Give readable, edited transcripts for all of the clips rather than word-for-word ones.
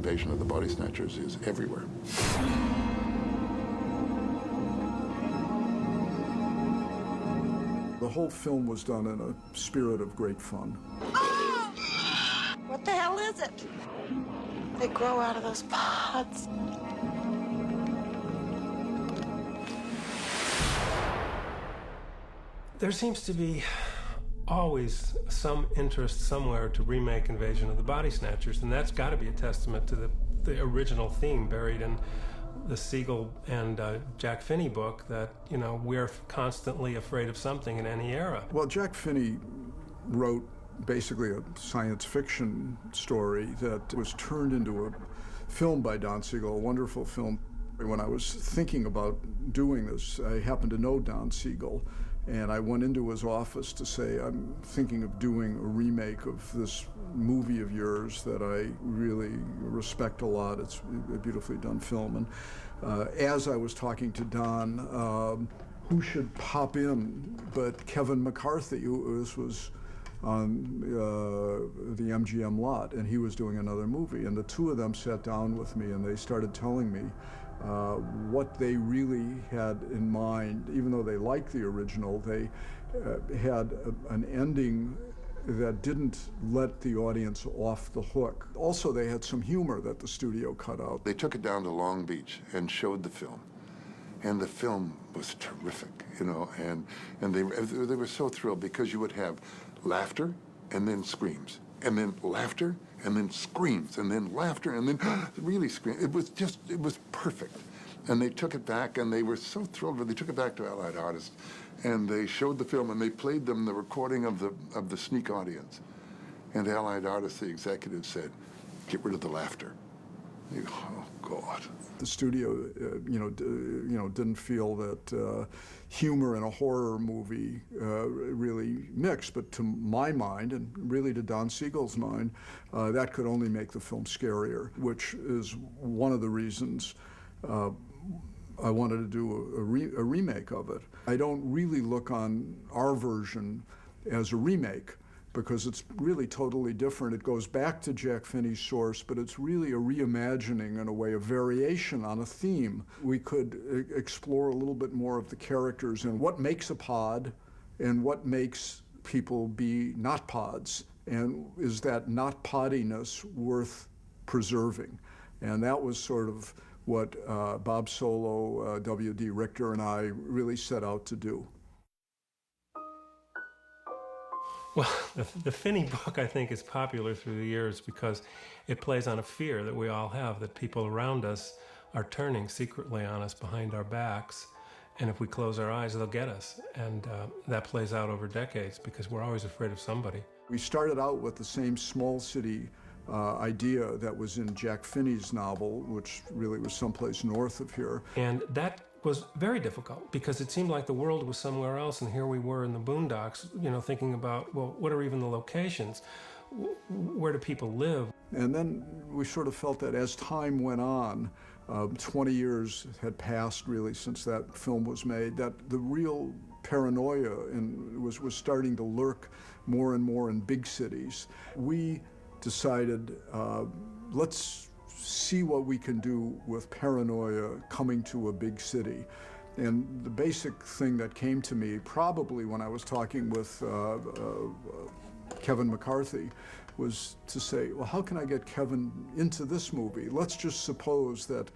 invasion of the Body Snatchers is everywhere. The whole film was done in a spirit of great fun. Oh! What the hell is it? They grow out of those pods. There seems to be always some interest somewhere to remake Invasion of the Body Snatchers, and that's got to be a testament to the original theme buried in the Siegel and Jack Finney book, that, you know, we're constantly afraid of something in any era. Well, Jack Finney wrote basically a science fiction story that was turned into a film by Don Siegel, a wonderful film. When I was thinking about doing this, I happened to know Don Siegel, and I went into his office to say, I'm thinking of doing a remake of this movie of yours that I really respect a lot. It's a beautifully done film. And as I was talking to Don, who should pop in but Kevin McCarthy, who this was on the MGM lot, and he was doing another movie. And the two of them sat down with me, and they started telling me what they really had in mind. Even though they liked the original, they had an ending that didn't let the audience off the hook. Also, they had some humor that the studio cut out. They took it down to Long Beach and showed the film. And the film was terrific, you know, and they were so thrilled because you would have laughter and then screams, and then laughter and then screams, and then laughter and then really screams. It was perfect. And they took it back, and they were so thrilled when they took it back to Allied Artists, and they showed the film, and they played them the recording of the sneak audience. And Allied Artists, the executive said, "Get rid of the laughter." You go, oh God. The studio, didn't feel that humor in a horror movie really mixed. But to my mind, and really to Don Siegel's mind, that could only make the film scarier, which is one of the reasons I wanted to do a remake of it. I don't really look on our version as a remake, because it's really totally different. It goes back to Jack Finney's source, but it's really a reimagining, in a way, a variation on a theme. We could explore a little bit more of the characters and what makes a pod and what makes people be not pods, and is that not poddiness worth preserving? And that was sort of what Bob Solo, W.D. Richter, and I really set out to do. Well, the Finney book, I think, is popular through the years because it plays on a fear that we all have, that people around us are turning secretly on us behind our backs, and if we close our eyes, they'll get us. And that plays out over decades because we're always afraid of somebody. We started out with the same small city idea that was in Jack Finney's novel, which really was someplace north of here. And that was very difficult because it seemed like the world was somewhere else, and here we were in the boondocks, you know, thinking about, well, what are even the locations? Where do people live? And then we sort of felt that as time went on, 20 years had passed really since that film was made, that the real paranoia was starting to lurk more and more in big cities. We decided, let's see what we can do with paranoia coming to a big city. And the basic thing that came to me, probably when I was talking with Kevin McCarthy, was to say, well, how can I get Kevin into this movie? Let's just suppose that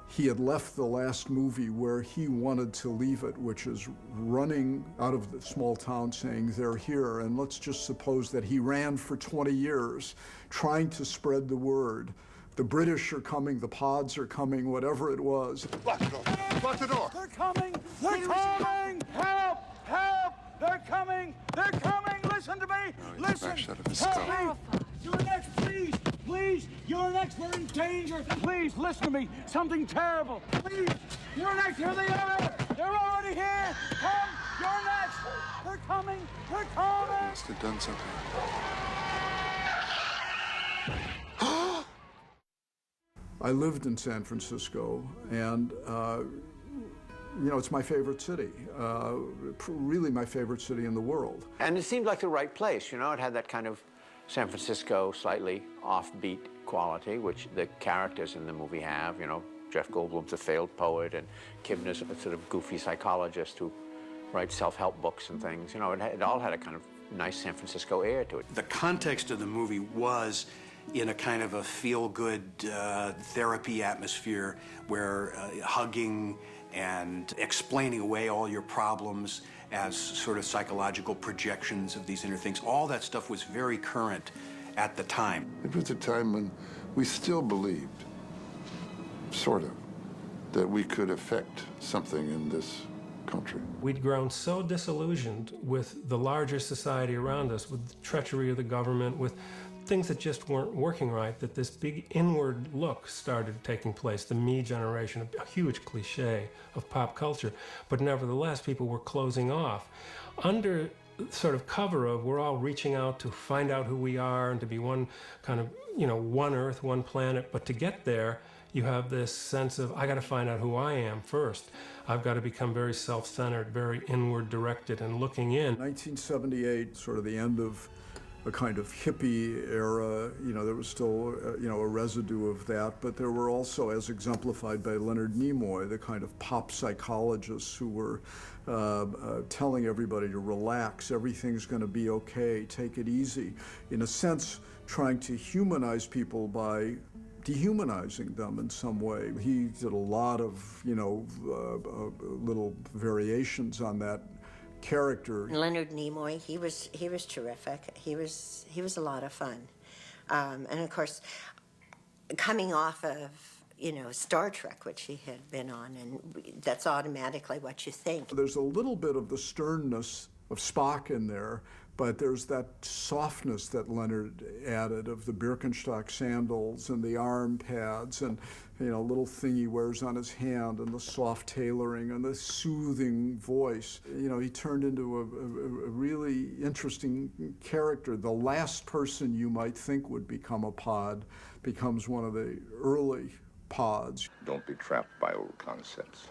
he had left the last movie where he wanted to leave it, which is running out of the small town saying they're here, and let's just suppose that he ran for 20 years trying to spread the word. The British are coming, the pods are coming, whatever it was. Lock the door. Lock the door. They're coming! They're coming! Help! Help! They're coming! They're coming! Listen to me! Listen! Help me! You're next, please! Please! You're next! We're in danger! Please, listen to me! Something terrible! Please! You're next! Here they are! They're already here! Come! You're next! They're coming! They're coming! Must have done something. I lived in San Francisco, and it's my favorite city, really my favorite city in the world. And it seemed like the right place, you know? It had that kind of San Francisco, slightly offbeat quality, which the characters in the movie have. You know, Jeff Goldblum's a failed poet, and Kibner's a sort of goofy psychologist who writes self-help books and things. You know, it all had a kind of nice San Francisco air to it. The context of the movie was in a kind of a feel-good therapy atmosphere where hugging and explaining away all your problems as sort of psychological projections of these inner things, all that stuff was very current at the time. It was a time when we still believed, sort of, that we could affect something in this country. We'd grown so disillusioned with the larger society around us, with the treachery of the government, with things that just weren't working right, that this big inward look started taking place, the me generation, a huge cliche of pop culture. But nevertheless, people were closing off. Under sort of cover of we're all reaching out to find out who we are and to be one kind of, you know, one Earth, one planet. But to get there, you have this sense of, I got to find out who I am first. I've got to become very self-centered, very inward directed and looking in. 1978, sort of the end of a kind of hippie era, you know, there was still, you know, a residue of that, but there were also, as exemplified by Leonard Nimoy, the kind of pop psychologists who were telling everybody to relax, everything's going to be okay, take it easy. In a sense, trying to humanize people by dehumanizing them in some way. He did a lot of, you know, little variations on that character. Leonard Nimoy, he was terrific. He was a lot of fun, and of course, coming off of, you know, Star Trek, which he had been on, and that's automatically what you think. There's a little bit of the sternness of Spock in there, but there's that softness that Leonard added of the Birkenstock sandals and the arm pads and, you know, little thing he wears on his hand and the soft tailoring and the soothing voice. You know, he turned into a really interesting character. The last person you might think would become a pod becomes one of the early pods. Don't be trapped by old concepts.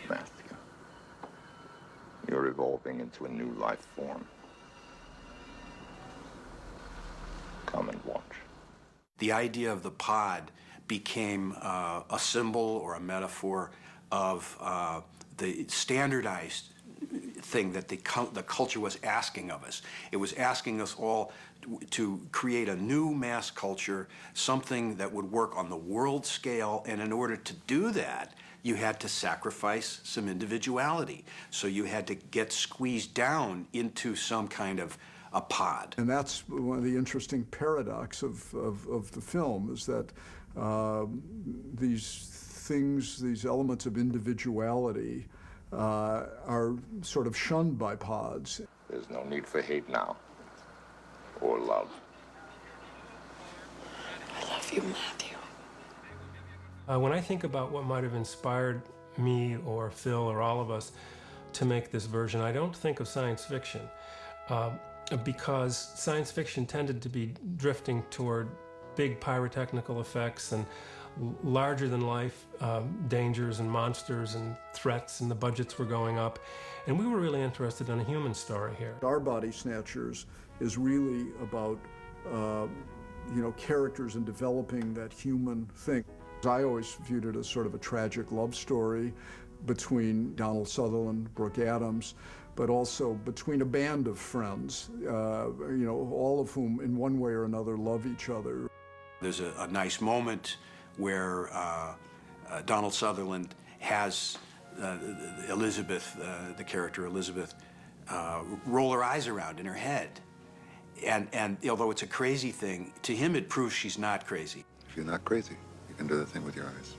Matthew, you're evolving into a new life form. Come and watch. The idea of the pod became a symbol or a metaphor of the standardized thing that the culture was asking of us. It was asking us all to create a new mass culture, something that would work on the world scale, and in order to do that, you had to sacrifice some individuality. So you had to get squeezed down into some kind of a pod. And that's one of the interesting paradox of the film, is that these things, these elements of individuality are sort of shunned by pods. There's no need for hate now, or love. I love you, Matthew. When I think about what might have inspired me or Phil or all of us to make this version, I don't think of science fiction because science fiction tended to be drifting toward big pyrotechnical effects and larger-than-life dangers and monsters and threats, and the budgets were going up. And we were really interested in a human story here. Our Body Snatchers is really about, you know, characters and developing that human thing. I always viewed it as sort of a tragic love story between Donald Sutherland, Brooke Adams, but also between a band of friends, you know, all of whom in one way or another love each other. There's a nice moment where Donald Sutherland has Elizabeth, the character Elizabeth, roll her eyes around in her head. And although it's a crazy thing, to him it proves she's not crazy. If you're not crazy, you can do the thing with your eyes.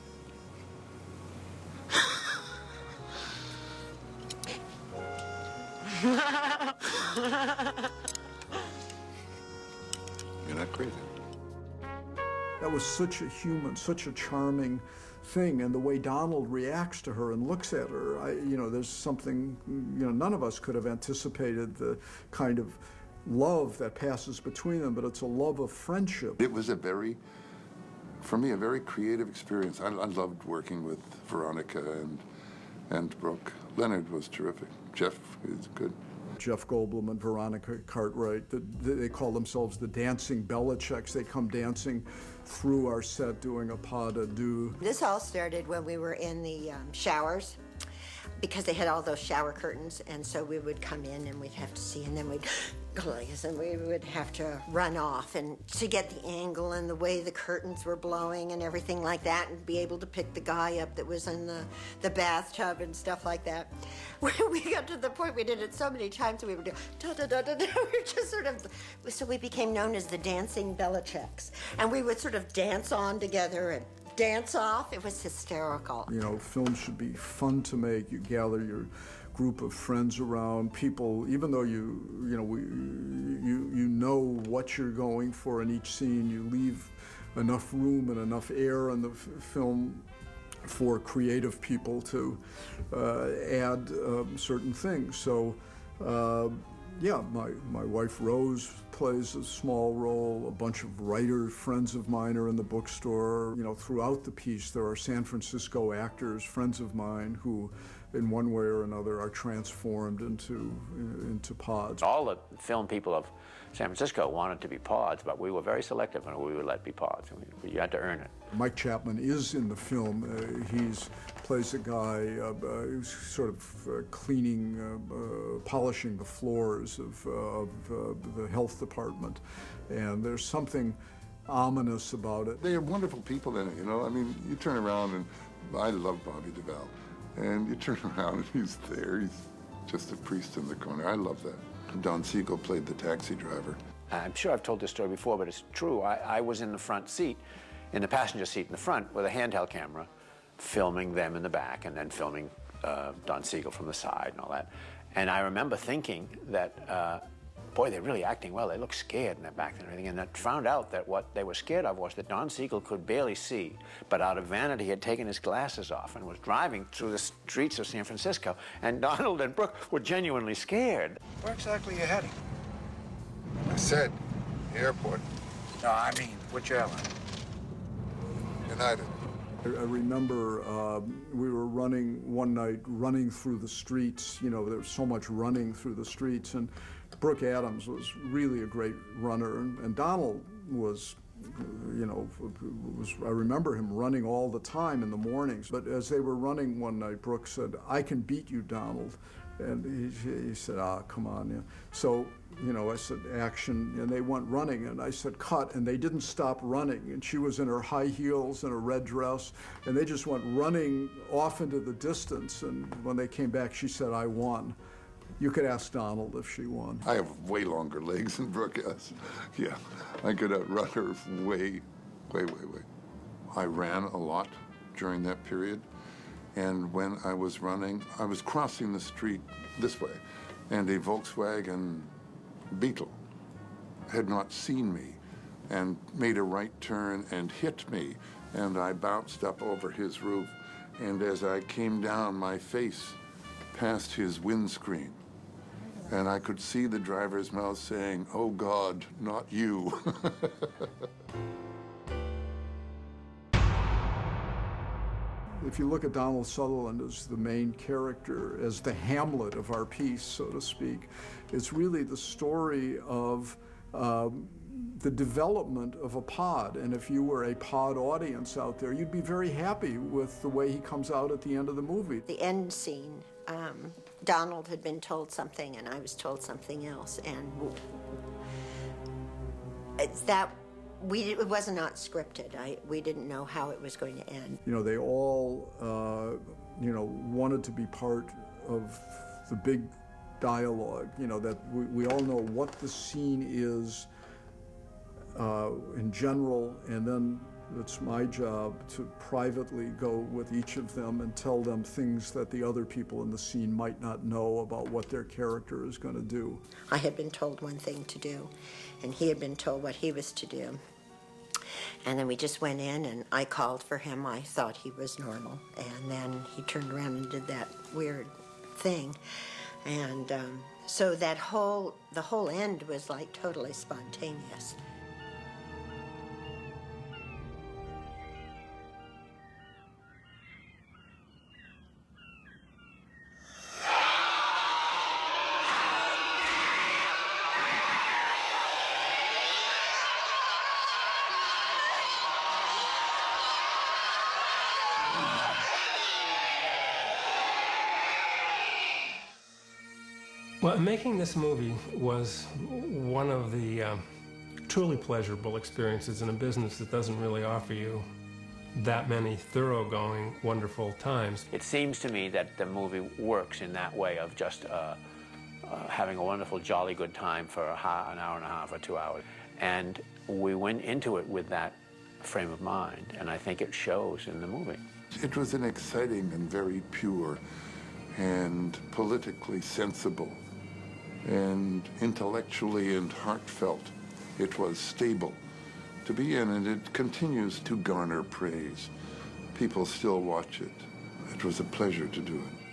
You're not crazy. That was such a human, such a charming thing, and the way Donald reacts to her and looks at her, you know, there's something, you know, none of us could have anticipated the kind of love that passes between them, but it's a love of friendship. It was a very, for me, a very creative experience. I loved working with Veronica and Brooke. Leonard was terrific. Jeff is good. Jeff Goldblum and Veronica Cartwright. They call themselves the dancing Belichicks. They come dancing through our set doing a pas de deux. This all started when we were in the showers, because they had all those shower curtains, and so we would come in and we'd have to see, and then we'd go like this, and we would have to run off and to get the angle and the way the curtains were blowing and everything like that, and be able to pick the guy up that was in the bathtub and stuff like that. We got to the point, we did it so many times, we would do da-da-da-da-da, we were just sort of, so we became known as the dancing Belichicks, and we would sort of dance on together and dance off. It was hysterical. You know, films should be fun to make. You gather your group of friends around, people, even though you know what you're going for in each scene, you leave enough room and enough air in the film for creative people to add certain things. So, yeah, my wife Rose plays a small role. A bunch of writers, friends of mine, are in the bookstore. You know, throughout the piece, there are San Francisco actors, friends of mine, who, in one way or another, are transformed into pods. All the film people of San Francisco wanted to be pods, but we were very selective on who we would let be pods. You had to earn it. Mike Chapman is in the film. He plays a guy who's sort of cleaning, polishing the floors of the health department, and there's something ominous about it. They are wonderful people in it, you know. I mean, you turn around, and I love Bobby Duvall, and you turn around and he's there. He's just a priest in the corner. I love that. Don Siegel played the taxi driver. I'm sure I've told this story before, but it's true. I was in the front seat, in the passenger seat in the front, with a handheld camera, filming them in the back, and then filming Don Siegel from the side and all that. And I remember thinking that, boy, they're really acting well. They look scared in their back and everything. And I found out that what they were scared of was that Don Siegel could barely see, but out of vanity had taken his glasses off and was driving through the streets of San Francisco. And Donald and Brooke were genuinely scared. Where exactly are you heading? I said, the airport, No, I mean, which airline? United. I remember we were running one night, running through the streets. You know, there was so much running through the streets, and Brooke Adams was really a great runner, and Donald was, you know, I remember him running all the time in the mornings. But as they were running one night, Brooke said, "I can beat you, Donald." And he said, come on. Yeah. So, you know, I said, action, and they went running, and I said, cut, and they didn't stop running. And she was in her high heels and a red dress, and they just went running off into the distance. And when they came back, she said, I won. You could ask Donald if she won. I have way longer legs than Brooke has. Yeah, I could outrun her way. I ran a lot during that period. And when I was running, I was crossing the street this way, and a Volkswagen Beetle had not seen me and made a right turn and hit me, and I bounced up over his roof, and as I came down, my face passed his windscreen, and I could see the driver's mouth saying, "Oh God, not you." If you look at Donald Sutherland as the main character, as the Hamlet of our piece, so to speak, it's really the story of the development of a pod. And if you were a pod audience out there, you'd be very happy with the way he comes out at the end of the movie. The end scene, Donald had been told something and I was told something else, and it was not scripted. We didn't know how it was going to end. You know, they all, you know, wanted to be part of the big dialogue, you know, that we all know what the scene is in general, and then it's my job to privately go with each of them and tell them things that the other people in the scene might not know about what their character is going to do. I had been told one thing to do, and he had been told what he was to do. And then we just went in, and I called for him. I thought he was normal. And then he turned around and did that weird thing. And so the whole end was like totally spontaneous. Well, making this movie was one of the truly pleasurable experiences in a business that doesn't really offer you that many thoroughgoing, wonderful times. It seems to me that the movie works in that way of just having a wonderful, jolly good time for an hour and a half or 2 hours. And we went into it with that frame of mind, and I think it shows in the movie. It was an exciting and very pure and politically sensible and intellectually and heartfelt. It was stable to be in, and it continues to garner praise. People still watch it. It was a pleasure to do it.